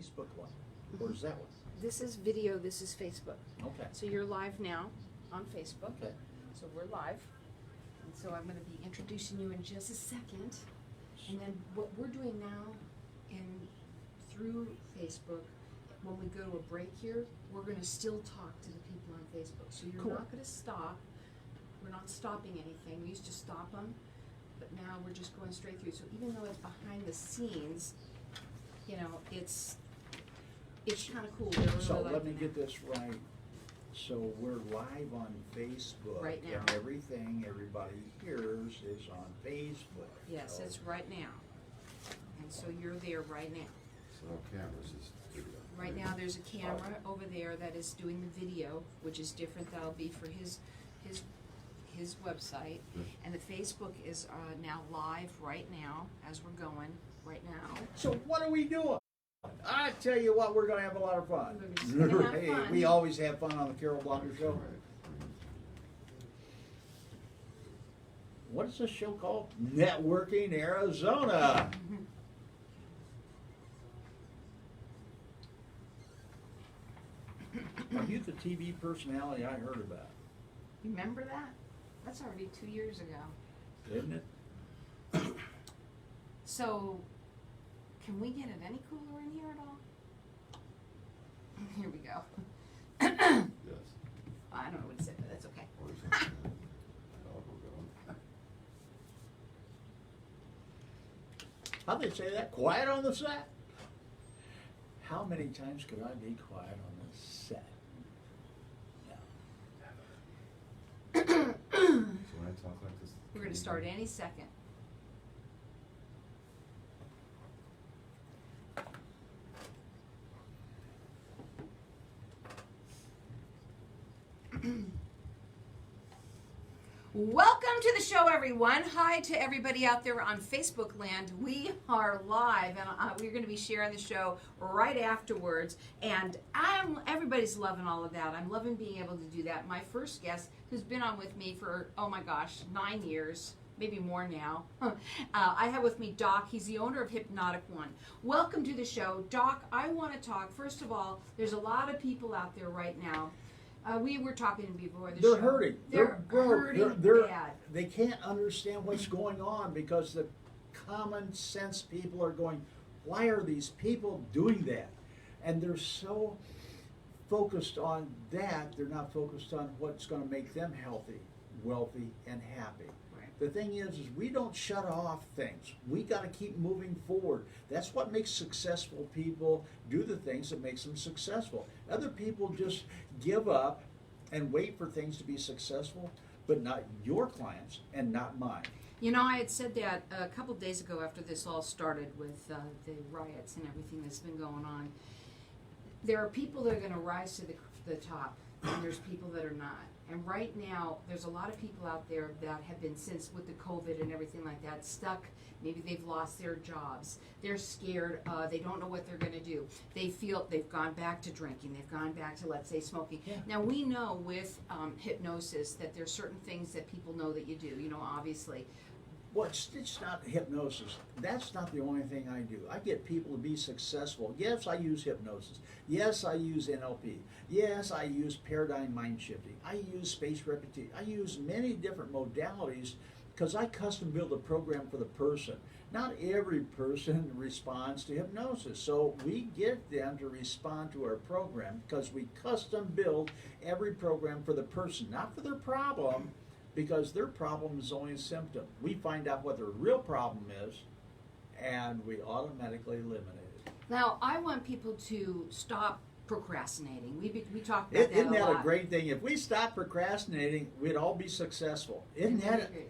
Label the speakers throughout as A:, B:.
A: Facebook one? Or is that one?
B: This is video, this is Facebook.
A: Okay.
B: So you're live now on Facebook.
A: Okay.
B: So we're live. And so I'm going to be introducing you in just a second. And then what we're doing now through Facebook, when we go to a break here, we're going to still talk to the people on Facebook. So you're
A: Cool.
B: not going to stop. We're not stopping anything. We used to stop them, but now we're just going straight through. So even though it's behind the scenes, you know, it's kind of cool. We're really
A: So let me
B: liking
A: get
B: that.
A: this right. So we're live on Facebook.
B: Right now.
A: And everything everybody hears is on Facebook.
B: Yes,
A: So-
B: it's right now. And so you're there right now.
C: So no cameras, just video.
B: Right now, there's a camera over there that is doing the video, which is different. That'll be for his website.
C: Yes.
B: And the Facebook is now live right now, as we're going right now.
A: So what are we doing? I tell you what, we're gonna have a lot of fun.
B: We're gonna have
A: Hey,
B: fun.
A: we always have fun on the Carol Blocker Show.
C: Right.
A: What is this show called? Networking Arizona. Are you the TV personality I heard about?
B: Remember that? That's already 2 years ago.
A: Isn't it?
B: So, can we get it any cooler in here at all? Here we go.
C: Yes.
B: I don't know what to say, but that's okay.
C: Or something. Oh, we're going.
A: How'd they say that? Quiet on the set? How many times could I be quiet on the set? No.
C: So when I talk like this.
B: We're gonna start any second. Welcome to the show, everyone. Hi to everybody out there on Facebook land. We are live, and we're going to be sharing the show right afterwards. And everybody's loving all of that. I'm loving being able to do that. My first guest, who's been on with me for, oh my gosh, 9 years, maybe more now. I have with me Doc. He's the owner of Hypnotic1. Welcome to the show. Doc, I want to talk. First of all, there's a lot of people out there right now. We were talking before the show.
A: They're hurting.
B: They're
A: broke.
B: hurting
A: They're-
B: bad.
A: They can't understand what's going on because the common sense people are going, why are these people doing that? And they're so focused on that, they're not focused on what's going to make them healthy, wealthy, and happy.
B: Right.
A: The thing is we don't shut off things. We got to keep moving forward. That's what makes successful people do the things that makes them successful. Other people just give up and wait for things to be successful, but not your clients and not mine.
B: You know, I had said that a couple days ago after this all started with the riots and everything that's been going on. There are people that are going to rise to the top, and there's people that are not. And right now, there's a lot of people out there that have been, since with the COVID and everything like that, stuck. Maybe they've lost their jobs. They're scared. They don't know what they're going to do. They feel they've gone back to drinking. They've gone back to, let's say, smoking.
A: Yeah.
B: Now, we know with hypnosis that there's certain things that people know that you do, you know, obviously.
A: Well, it's not hypnosis. That's not the only thing I do. I get people to be successful. Yes, I use hypnosis. Yes, I use NLP. Yes, I use paradigm mind shifting. I use space repetition. I use many different modalities because I custom build a program for the person. Not every person responds to hypnosis. So we get them to respond to our program because we custom build every program for the person, not for their problem, because their problem is only a symptom. We find out what their real problem is, and we automatically eliminate it.
B: Now, I want people to stop procrastinating. We talked about that
A: Isn't
B: a
A: that
B: lot.
A: a great thing? If we stop procrastinating, we'd all be successful. Isn't
B: And
A: that it?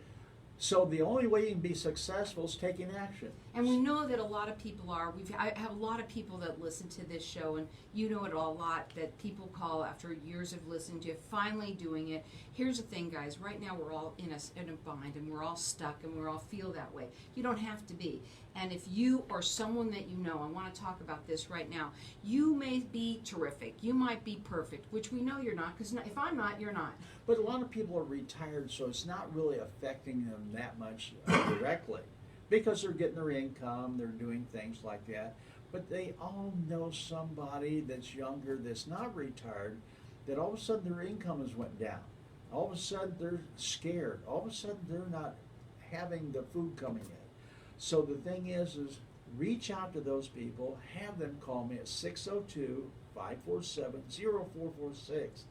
A: So the only way you can be successful is taking action.
B: And we know that a lot of people are. I have a lot of people that listen to this show, and you know it a lot, that people call after years of listening to it, finally doing it. Here's the thing, guys. Right now we're all in a bind, and we're all stuck, and we all feel that way. You don't have to be. And if you or someone that you know, I want to talk about this right now, you may be terrific. You might be perfect, which we know you're not, because if I'm not, you're not.
A: But a lot of people are retired, so it's not really affecting them that much directly because they're getting their income, they're doing things like that. but they all know somebody that's younger, that's not retired, that all of a sudden their income has went down. All of a sudden they're scared. All of a sudden they're not having the food coming in. So the thing is reach out to those people, have them call me at 602-547-0446.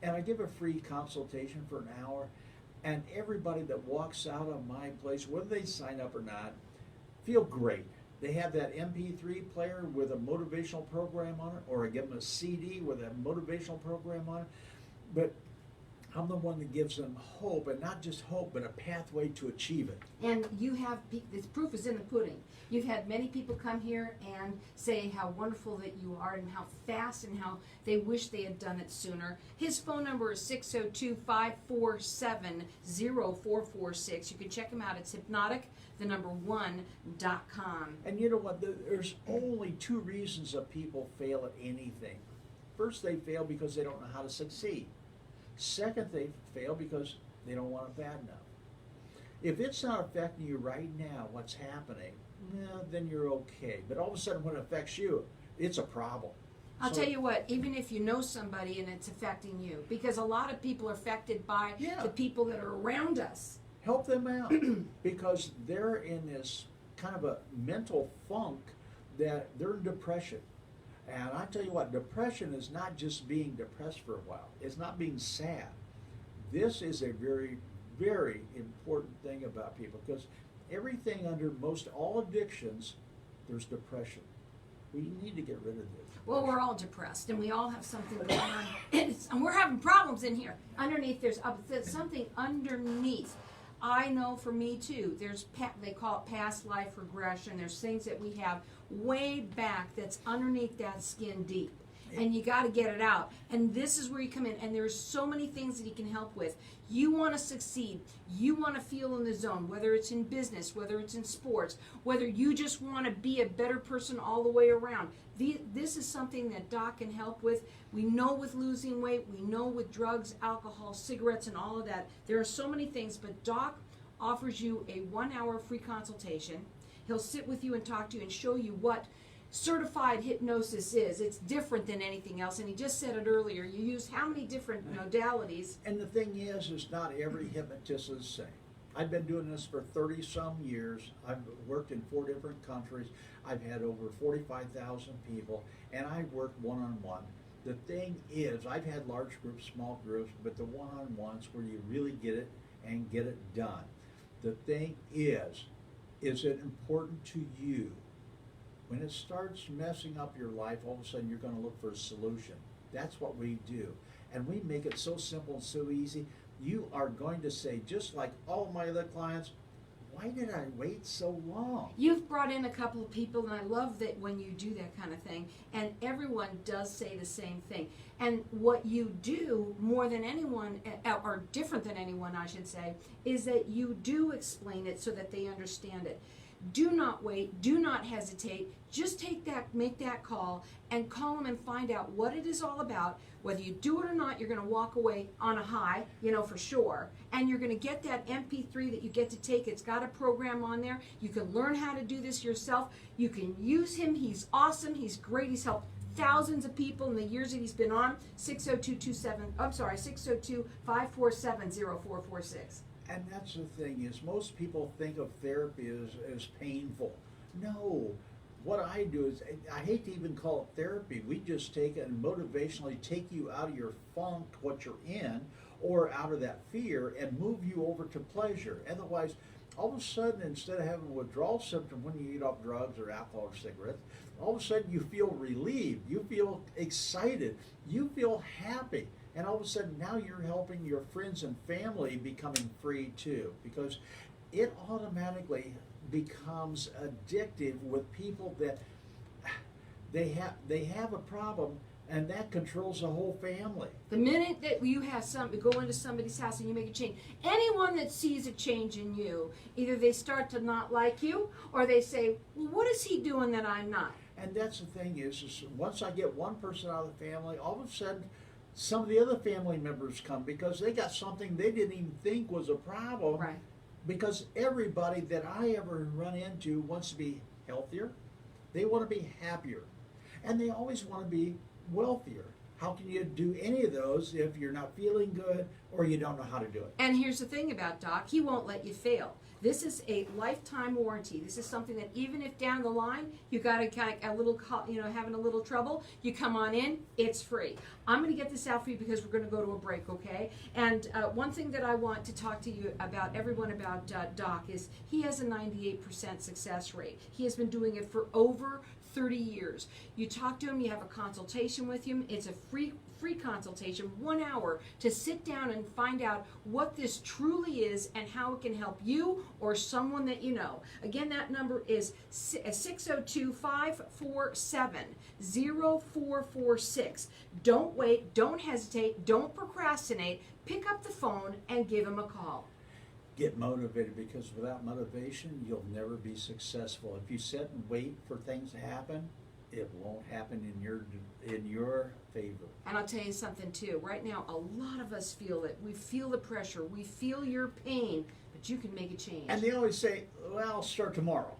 A: And I give a free consultation for an hour. And everybody that walks out of my place, whether they sign up or not, feel great. They have that MP3 player with a motivational program on it, or I give them a CD with a motivational program on it. But I'm the one that gives them hope, and not just hope, but a pathway to achieve it.
B: And you have, this proof is in the pudding. You've had many people come here and say how wonderful that you are and how fast and how they wish they had done it sooner. His phone number is 602-547-0446. You can check him out. It's Hypnotic1.com.
A: And you know what? There's only two reasons that people fail at anything. First, they fail because they don't know how to succeed. Second, they fail because they don't want it bad enough. If it's not affecting you right now, what's happening, then you're okay. But all of a sudden, when it affects you, it's a problem.
B: I'll tell you what, even if you know somebody and it's affecting you, because a lot of people are affected by the people that are around us.
A: Help them out because they're in this kind of a mental funk that they're in depression. And I tell you what, depression is not just being depressed for a while. It's not being sad. This is a very, very important thing about people because everything under most all addictions, there's depression. We need to get rid of this.
B: Well, we're all depressed, and we all have something going on, and we're having problems in here. Underneath, there's something underneath. I know for me too. They call it past life regression. There's things that we have way back that's underneath that skin deep, and you got to get it out. And this is where you come in. And there's so many things that he can help with. You want to succeed. You want to feel in the zone, whether it's in business, whether it's in sports, whether you just want to be a better person all the way around. This is something that Doc can help with. We know with losing weight, we know with drugs, alcohol, cigarettes, and all of that. There are so many things, but Doc offers you a 1-hour free consultation. He'll sit with you and talk to you and show you what certified hypnosis is. It's different than anything else, and he just said it earlier. You use how many different modalities?
A: And the thing is not every hypnotist is the same. I've been doing this for 30-some years. I've worked in 4 different countries. I've had over 45,000 people, and I work one-on-one. The thing is, I've had large groups, small groups, but the one-on-ones where you really get it and get it done. The thing is it important to you? When it starts messing up your life, all of a sudden you're going to look for a solution. That's what we do. And we make it so simple and so easy. You are going to say, just like all of my other clients, why did I wait so long?
B: You've brought in a couple of people, and I love that when you do that kind of thing. And everyone does say the same thing. And what you do more than anyone, or different than anyone, I should say, is that you do explain it so that they understand it. Do not wait. Do not hesitate. Just make that call and call them and find out what it is all about. Whether you do it or not, you're going to walk away on a high, for sure. And you're going to get that MP3 that you get to take. It's got a program on there. You can learn how to do this yourself. You can use him. He's awesome. He's great. He's helped thousands of people in the years that he's been on. 602-547-0446.
A: And that's the thing is most people think of therapy as painful. No. What I do is, I hate to even call it therapy. We just take it and motivationally take you out of your funk, what you're in, or out of that fear and move you over to pleasure. Otherwise, all of a sudden, instead of having a withdrawal symptom when you eat off drugs or alcohol or cigarettes, all of a sudden you feel relieved, you feel excited, you feel happy. And all of a sudden now you're helping your friends and family becoming free too, because it automatically becomes addictive with people that they have a problem, and that controls the whole family.
B: The minute that you have go into somebody's house and you make a change, anyone that sees a change in you, either they start to not like you, or they say, well, what is he doing that I'm not?
A: And that's the thing is once I get one person out of the family, all of a sudden some of the other family members come because they got something they didn't even think was a problem.
B: Right.
A: Because everybody that I ever run into wants to be healthier, They want to be happier. And they always want to be wealthier. How can you do any of those if you're not feeling good or you don't know how to do it?
B: And here's the thing about Doc, he won't let you fail. This is a lifetime warranty. This is something that even if down the line you got a kind of a little, having a little trouble, you come on in, it's free. I'm going to get this out for you because we're going to go to a break, okay? And one thing that I want to talk to you about, everyone about Doc, is he has a 98% success rate. He has been doing it for over 30 years. You talk to him, you have a consultation with him. It's a free consultation, 1 hour, to sit down and find out what this truly is and how it can help you or someone that you know. Again, that number is 602-547-0446. Don't wait, don't hesitate, don't procrastinate. Pick up the phone and give him a call.
A: Get motivated, because without motivation, you'll never be successful. If you sit and wait for things to happen, it won't happen in your favor.
B: And I'll tell you something too. Right now, a lot of us feel it. We feel the pressure. We feel your pain, but you can make a change.
A: And they always say, well, I'll start tomorrow.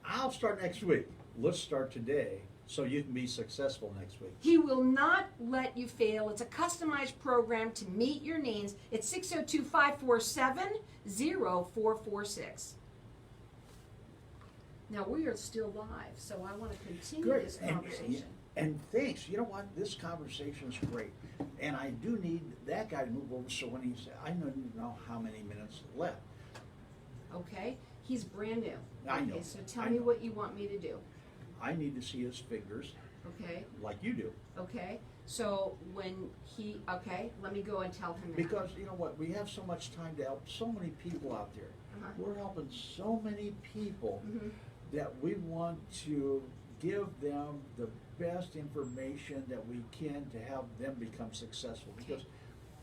A: I'll start next week. Let's start today so you can be successful next week.
B: He will not let you fail. It's a customized program to meet your needs. It's 602-547-0446. Now, we are still live, so I want to continue this conversation.
A: And thanks. You know what? This conversation is great. And I do need that guy to move over so when he's, I don't know how many minutes left.
B: Okay? He's brand new.
A: I know.
B: Okay, so tell me what you want me to do.
A: I need to see his fingers
B: Okay?
A: like you do.
B: Okay? So when okay, let me go and tell him that.
A: Because, you know what? We have so much time to help so many people out there.
B: Uh-huh.
A: We're helping so many people
B: Mhm.
A: that we want to give them the best information that we can to help them become successful. Because,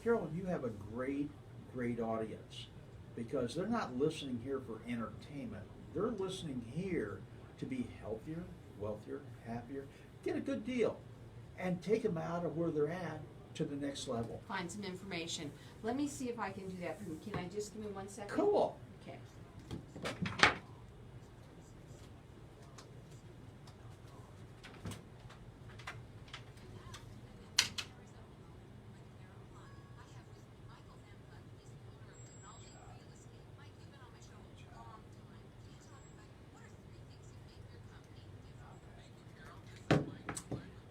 A: Carol, you have a great, great audience. Because they're not listening here for entertainment. They're listening here to be healthier, wealthier, happier, get a good deal, and take them out of where they're at to the next level.
B: Find some information. Let me see if I can do that for him. Can I just give me 1 second?
A: Cool.
B: Okay.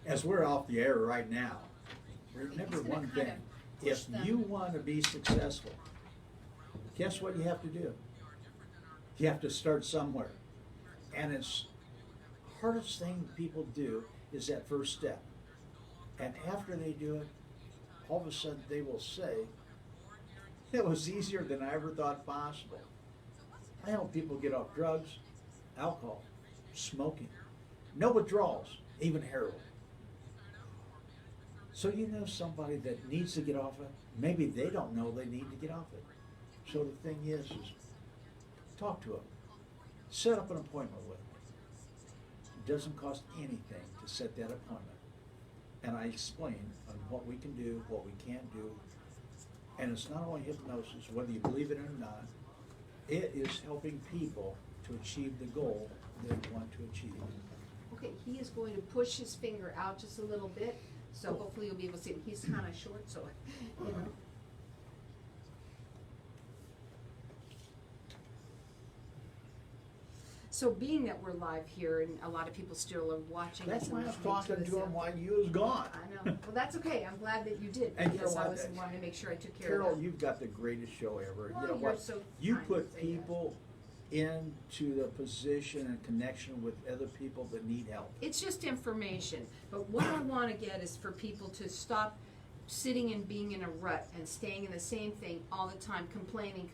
A: As we're off the air right now, remember one
B: kind
A: thing.
B: of push
A: If
B: them.
A: you want to be successful, guess what you have to do? You have to start somewhere. And it's hardest thing people do is that first step. And after they do it, all of a sudden they will say, it was easier than I ever thought possible. I help people get off drugs, alcohol, smoking, no withdrawals, even heroin. So you know somebody that needs to get off it, maybe they don't know they need to get off it. So the thing is talk to them. Set up an appointment with them. It doesn't cost anything to set that appointment. And I explain on what we can do, what we can't do. And it's not only hypnosis, whether you believe it or not, it is helping people to achieve the goal they want to achieve.
B: Okay, he is going to push his finger out just a little bit, so
A: Cool.
B: hopefully you'll be able to see him. He's kind of short, so, you know. So being that we're live here and a lot of people still are watching
A: That's
B: us
A: why I
B: and
A: was
B: listening
A: talking
B: us,
A: to him while you was gone.
B: I know. Well, that's okay. I'm glad that you did,
A: And you
B: because
A: know
B: I
A: what?
B: was wanting to make sure I took care
A: Carol,
B: of that.
A: you've got the greatest show ever.
B: Well,
A: You know
B: you're
A: what?
B: so
A: You
B: kind to
A: put
B: say that.
A: people into the position and connection with other people that need help.
B: It's just information, but what I want to get is for people to stop sitting and being in a rut and staying in the same thing all the time, complaining,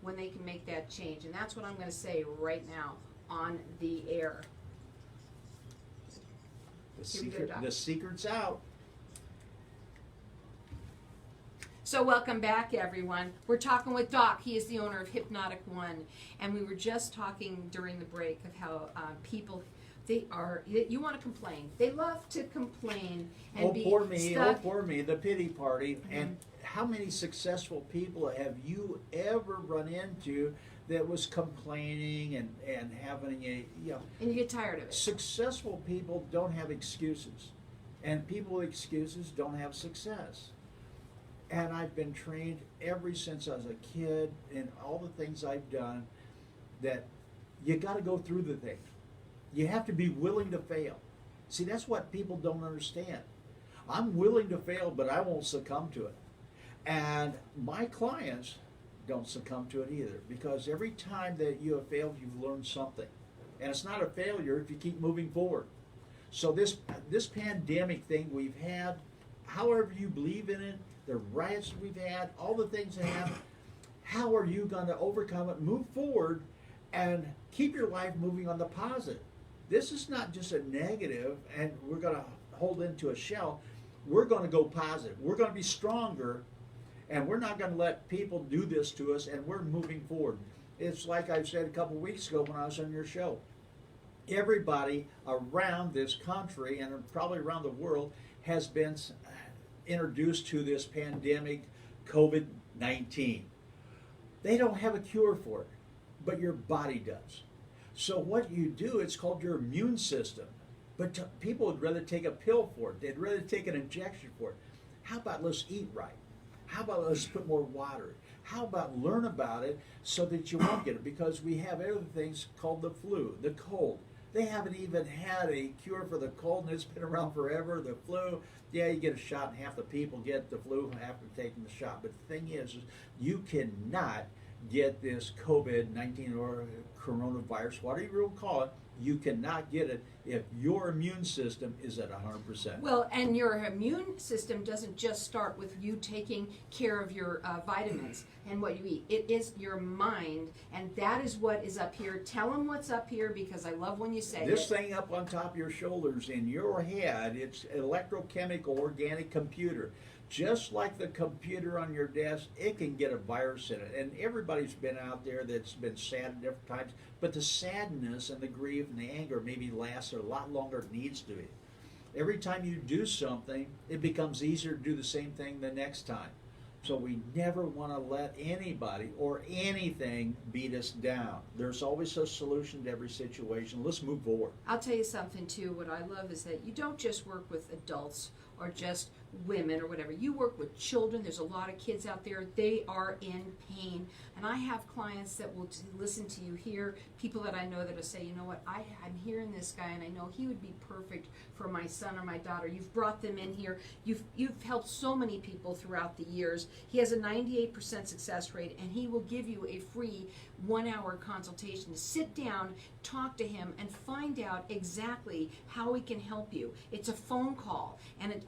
B: when they can make that change. And that's what I'm going to say right now on the air. Here we go, Doc.
A: The secret's out.
B: So welcome back, everyone. We're talking with Doc. He is the owner of Hypnotic1, and we were just talking during the break of how people, you want to complain. They love to complain and
A: Oh,
B: be
A: poor me,
B: stuck.
A: oh, poor me, the pity party. And how many successful people have you ever run into that was complaining and having a,
B: And you get tired of it.
A: successful people don't have excuses, and people with excuses don't have success. And I've been trained ever since I was a kid in all the things I've done that you got to go through the thing. You have to be willing to fail. See, that's what people don't understand. I'm willing to fail, but I won't succumb to it. And my clients don't succumb to it either, because every time that you have failed, you've learned something. And it's not a failure if you keep moving forward. So this pandemic thing we've had, however you believe in it, the riots we've had, all the things that happen, how are you going to overcome it, move forward, and keep your life moving on the positive? This is not just a negative, and we're going to hold into a shell. We're going to go positive. We're going to be stronger, and we're not going to let people do this to us, and we're moving forward. It's like I said a couple weeks ago when I was on your show. Everybody around this country and probably around the world has been introduced to this pandemic, COVID-19. They don't have a cure for it, but your body does. So what you do, it's called your immune system. But people would rather take a pill for it. They'd rather take an injection for it. How about let's eat right? How about let's put more water? How about learn about it so that you won't get it? Because we have other things called the flu, the cold. They haven't even had a cure for the cold, and it's been around forever. The flu, yeah, you get a shot, and half the people get the flu after taking the shot. But the thing is you cannot get this COVID-19 or coronavirus, whatever you will call it. You cannot get it if your immune system is at 100%.
B: Well, and your immune system doesn't just start with you taking care of your vitamins and what you eat. It is your mind, and that is what is up here. Tell them what's up here, because I love when you say
A: This
B: it.
A: thing up on top of your shoulders in your head, it's electrochemical organic computer. Just like the computer on your desk, it can get a virus in it. And everybody's been out there that's been sad at different times, but the sadness and the grief and the anger maybe lasts a lot longer than it needs to be. Every time you do something, it becomes easier to do the same thing the next time. So we never want to let anybody or anything beat us down. There's always a solution to every situation. Let's move forward.
B: I'll tell you something too. What I love is that you don't just work with adults or just women or whatever. You work with children. There's a lot of kids out there. They are in pain. And I have clients that will listen to you here, people that I know that will say, you know what, I'm hearing this guy and I know he would be perfect for my son or my daughter. You've brought them in here. You've helped so many people throughout the years. He has a 98% success rate, and he will give you a free 1-hour consultation to sit down, talk to him, and find out exactly how he can help you. It's a phone call, and it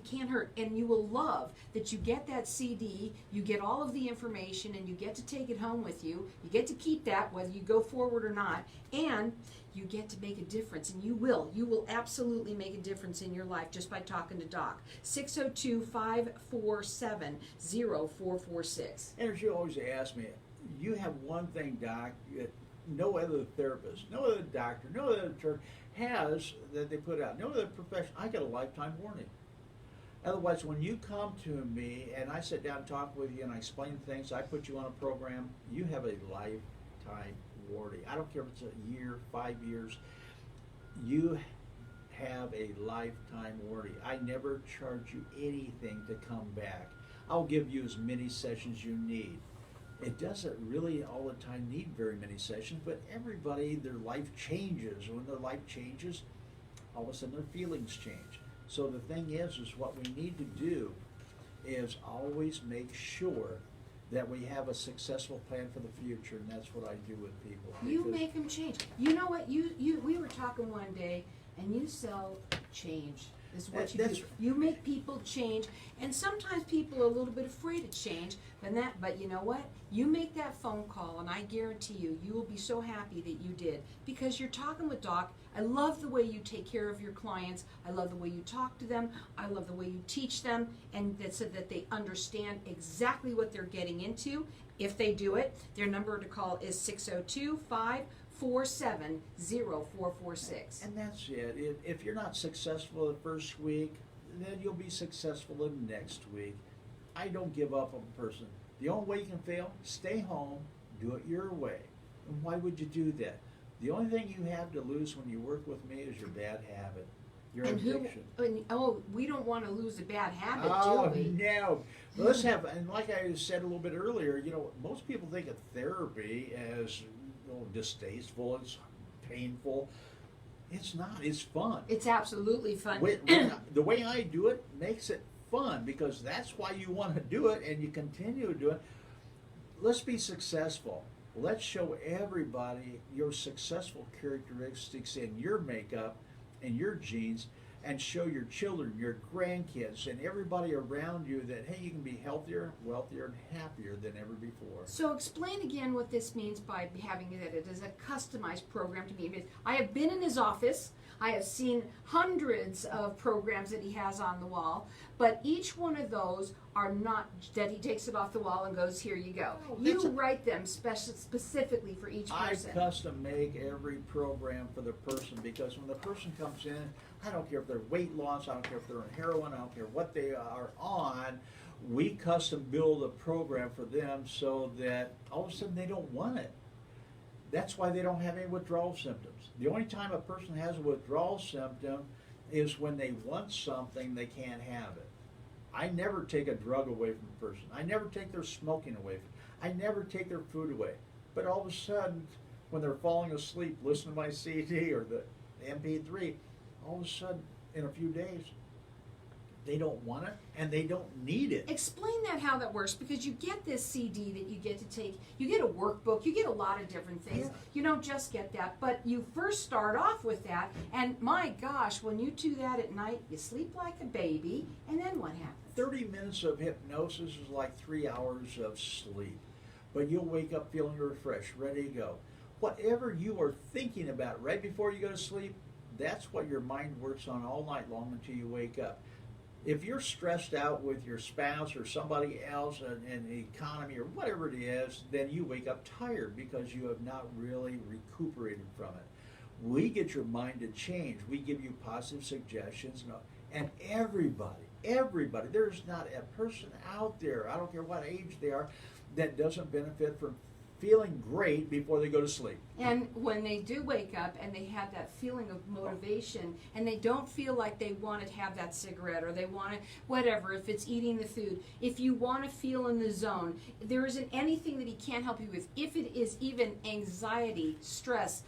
B: can't hurt. And you will love that you get that CD, you get all of the information, and you get to take it home with you. You get to keep that whether you go forward or not, and you get to make a difference, and you will absolutely make a difference in your life just by talking to Doc. 602-547-0446.
A: And as you always ask me, you have one thing, Doc, that no other therapist, no other doctor, no other attorney has that they put out. No other profession. I get a lifetime warranty. Otherwise, when you come to me and I sit down and talk with you and I explain things, I put you on a program, you have a lifetime warranty. I don't care if it's a year, 5 years. You have a lifetime warranty. I never charge you anything to come back. I'll give you as many sessions you need. It doesn't really all the time need very many sessions, but everybody, their life changes. When their life changes, all of a sudden their feelings change. So the thing is what we need to do is always make sure that we have a successful plan for the future, and that's what I do with people.
B: You make them change. You know what? We were talking one day, and you sell change. Is what you
A: That's
B: do.
A: right.
B: You make people change, and sometimes people are a little bit afraid to change. But you know what? You make that phone call, and I guarantee you will be so happy that you did, because you're talking with Doc. I love the way you take care of your clients. I love the way you talk to them. I love the way you teach them, and that so that they understand exactly what they're getting into. If they do it, their number to call is 602-547-0446.
A: And that's it. If you're not successful the first week, then you'll be successful the next week. I don't give up on a person. The only way you can fail, stay home, Do it your way. And why would you do that? The only thing you have to lose when you work with me is your bad habit, your addiction.
B: We don't want to lose a bad habit,
A: Oh,
B: do we?
A: no. Let's have, and like I said a little bit earlier, most people think of therapy as distasteful, it's painful. It's not. It's fun.
B: It's absolutely fun.
A: The way I do it makes it fun because that's why you want to do it and you continue to do it. Let's be successful. Let's show everybody your successful characteristics in your makeup and your genes, and show your children, your grandkids, and everybody around you that, hey, you can be healthier, wealthier, and happier than ever before.
B: So explain again what this means by having it as a customized program to me. I have been in his office. I have seen hundreds of programs that he has on the wall, but each one of those are not that he takes it off the wall and goes, here you go. You write them specifically for each person.
A: I custom make every program for the person because when the person comes in, I don't care if they're weight loss, I don't care if they're on heroin, I don't care what they are on, we custom build a program for them so that all of a sudden they don't want it. That's why they don't have any withdrawal symptoms. The only time a person has a withdrawal symptom is when they want something, they can't have it. I never take a drug away from a person. I never take their smoking away. I never take their food away. But all of a sudden, when they're falling asleep, listening to my CD or the MP3, all of a sudden, in a few days, they don't want it and they don't need it.
B: Explain how that works, because you get this CD that you get to take, you get a workbook, you get a lot of different things.
A: Yeah.
B: You don't just get that, but you first start off with that, and my gosh, when you do that at night, you sleep like a baby, and then what happens?
A: 30 minutes of hypnosis is like 3 hours of sleep. But you'll wake up feeling refreshed, ready to go. Whatever you are thinking about right before you go to sleep, that's what your mind works on all night long until you wake up. If you're stressed out with your spouse or somebody else in the economy or whatever it is, then you wake up tired because you have not really recuperated from it. We get your mind to change. We give you positive suggestions. And everybody, there's not a person out there, I don't care what age they are, that doesn't benefit from feeling great before they go to sleep.
B: And when they do wake up and they have that feeling of motivation and they don't feel like they want to have that cigarette or they want to, whatever, if it's eating the food, if you want to feel in the zone, there isn't anything that he can't help you with. If it is even anxiety, stress,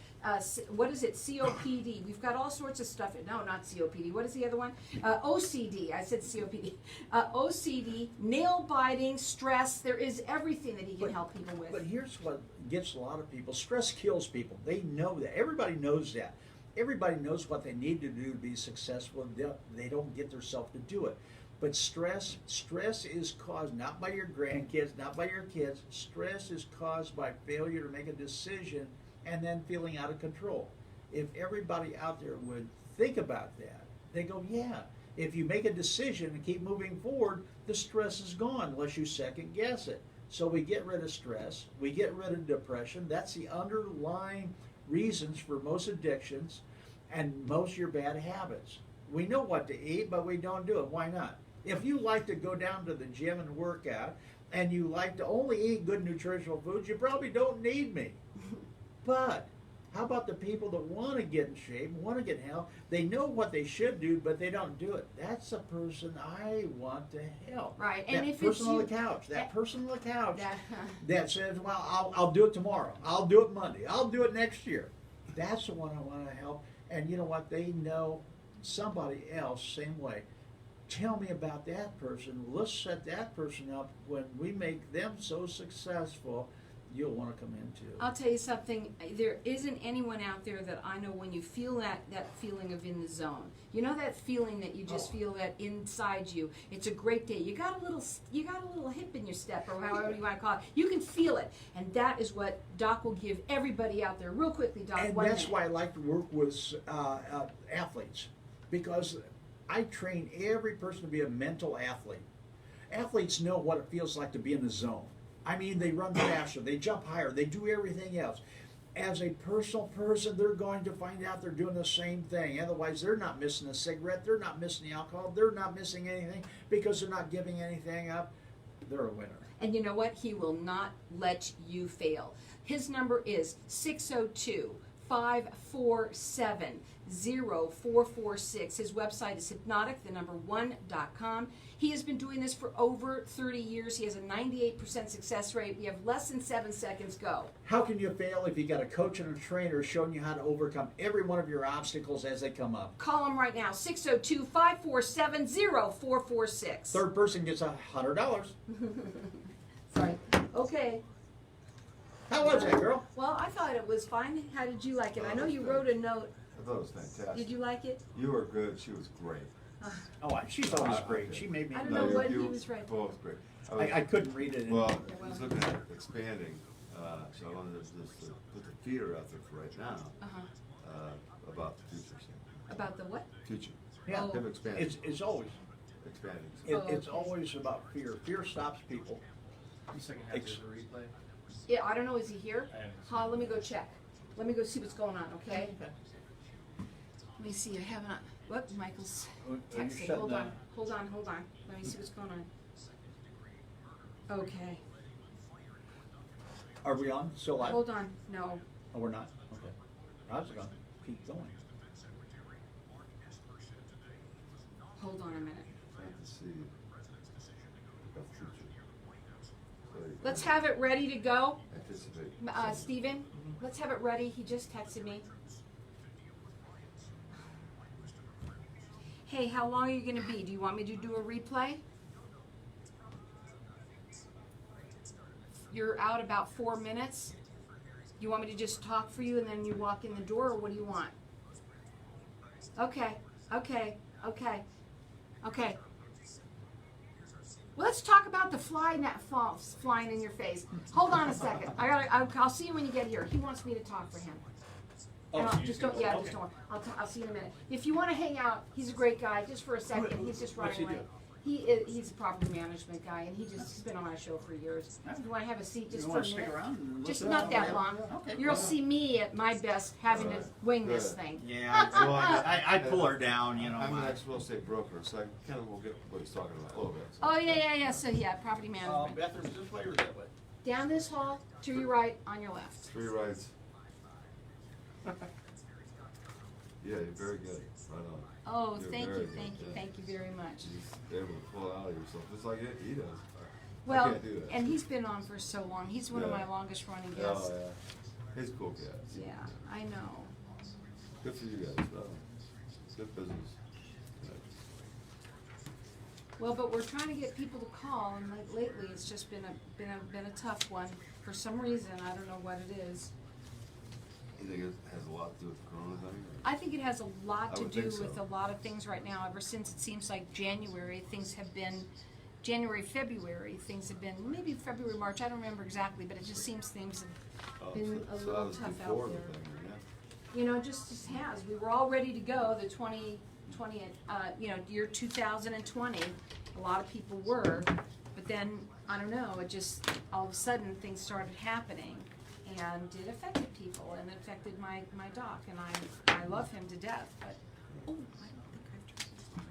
B: what is it, COPD, we've got all sorts of stuff. No, not COPD. What is the other one? OCD. I said COPD. OCD, nail biting, stress. There is everything that he can help people with.
A: But here's what gets a lot of people. Stress kills people. They know that. Everybody knows that. Everybody knows what they need to do to be successful. They don't get themselves to do it. But stress is caused not by your grandkids, not by your kids. Stress is caused by failure to make a decision and then feeling out of control. If everybody out there would think about that, they go, yeah, if you make a decision and keep moving forward, the stress is gone unless you second guess it. So we get rid of stress, we get rid of depression. That's the underlying reasons for most addictions and most of your bad habits. We know what to eat, but we don't do it. Why not? If you like to go down to the gym and work out, and you like to only eat good nutritional foods, you probably don't need me. But how about the people that want to get in shape, want to get health? They know what they should do, but they don't do it. That's the person I want to help.
B: Right,
A: and
B: if
A: person
B: it's
A: on
B: you,
A: the couch, that person on the couch
B: that,
A: that says, well, I'll do it tomorrow. I'll do it Monday. I'll do it next year. That's the one I want to help. And you know what? They know somebody else, same way. Tell me about that person. Let's set that person up. When we make them so successful, you'll want to come into.
B: I'll tell you something, there isn't anyone out there that I know when you feel that feeling of in the zone. You know that feeling that you just feel that inside you. It's a great day. You got a little hip in your step, or however you want to call it. You can feel it. And that is what Doc will give everybody out there. Real quickly, Doc.
A: And that's why I like to work with athletes, because I train every person to be a mental athlete. Athletes know what it feels like to be in the zone. I mean, they run faster, they jump higher, they do everything else. As a personal person, they're going to find out they're doing the same thing. Otherwise, they're not missing a cigarette, they're not missing the alcohol, they're not missing anything because they're not giving anything up. they're a winner.
B: And you know what? He will not let you fail. His number is 602-547-0446. His website is hypnotic1.com. He has been doing this for over 30 years. He has a 98% success rate. We have less than 7 seconds. Go.
A: How can you fail if you got a coach and a trainer showing you how to overcome every one of your obstacles as they come up?
B: Call him right now, 602-547-0446.
A: Third person gets $100.
B: Sorry. Okay.
A: How was that, girl?
B: Well, I thought it was fine. How did you like it? I know you wrote a note.
C: I thought it was fantastic.
B: Did you like it?
C: You were good, she was great.
A: Oh, she's always great.
C: Okay.
A: She made me.
B: I don't know what he was right.
C: Both great.
A: I couldn't read it.
C: Well, I was looking at expanding, so I wanted to just put the feeder out there for right now, about the future.
B: About the what?
C: Future.
A: Yeah.
B: Oh.
C: Him expanding.
A: It's always.
C: Expanding.
A: It's
B: okay.
A: always about fear. Fear stops people.
D: You second half is a replay?
B: Yeah, I don't know. Is he here?
D: I haven't
B: Huh, let me go check. Let me go see what's going on, okay? Let me see. I haven't. What? Michael's texting. Hold on. Hold on. Hold on. Let me see what's going on. Okay.
A: Are we on? Still live?
B: Hold on. No.
A: Oh, we're not? Okay. I was going to keep going.
B: Hold on a minute.
C: Fantasy. About future. So you
B: Let's
C: can
B: have it ready to go.
C: Anticipate.
B: Steven, let's have it ready. He just texted me. Hey, how long are you going to be? Do you want me to do a replay? You're out about 4 minutes. You want me to just talk for you and then you walk in the door, or what do you want? Okay, okay, okay, okay. Well, let's talk about the fly net flying in your face. Hold on a second. I'll see you when you get here. He wants me to talk for him.
A: Oh,
B: And
A: so
B: just don't. Yeah, just don't. I'll see you in a minute. If you want to hang out, he's a great guy. Just for a second, he's just
A: What's he
B: running away.
A: do?
B: He's a property management guy, and he's been on my show for years. If you want to have a seat just
A: You
B: for a
A: want to stick
B: minute,
A: around? And
B: just
A: listen?
B: not that long.
A: Okay.
B: You'll see me at my best having to
C: Alright.
B: wing this
C: Good.
B: thing.
A: Yeah, I pull her down, you know.
C: I'm an ex-real estate broker, so I kind of will get what he's talking about a little bit. So.
B: Oh yeah. So yeah, property management.
A: Bathrooms this way or that way?
B: Down this hall, to your right, on your left.
C: 3 rides. Yeah, you're very good. Right on.
B: Oh,
C: You're
B: thank
C: very
B: you,
C: good,
B: thank you,
C: yeah.
B: thank you very much.
C: You're able to pull it out of yourself, just like he does. I
B: Well,
C: can't do that.
B: and he's been on for so long. He's one of
C: Yeah.
B: my longest running
C: Oh,
B: guests.
C: yeah. He's a cool cat.
B: Yeah, I know.
C: Good for you guys. Good business. Yeah.
B: Well, but we're trying to get people to call, and lately it's just been a tough one for some reason. I don't know what it is.
C: You think it has a lot to do with the corona thing?
B: I think it has a lot
C: I
B: to
C: would
B: do
C: think so.
B: with a lot of things right now. Ever since it seems like January, things have been February, things have been maybe February, March. I don't remember exactly, but it just seems things have been a
C: So that
B: little
C: was
B: tough
C: before
B: out
C: the
B: there.
C: thing, yeah.
B: You know, just has. We were all ready to go. The 2020, year 2020. A lot of people were, but then I don't know. It just all of a sudden things started happening, and it affected people, and it affected my doc, and I love him to death. But I don't think I've turned this on.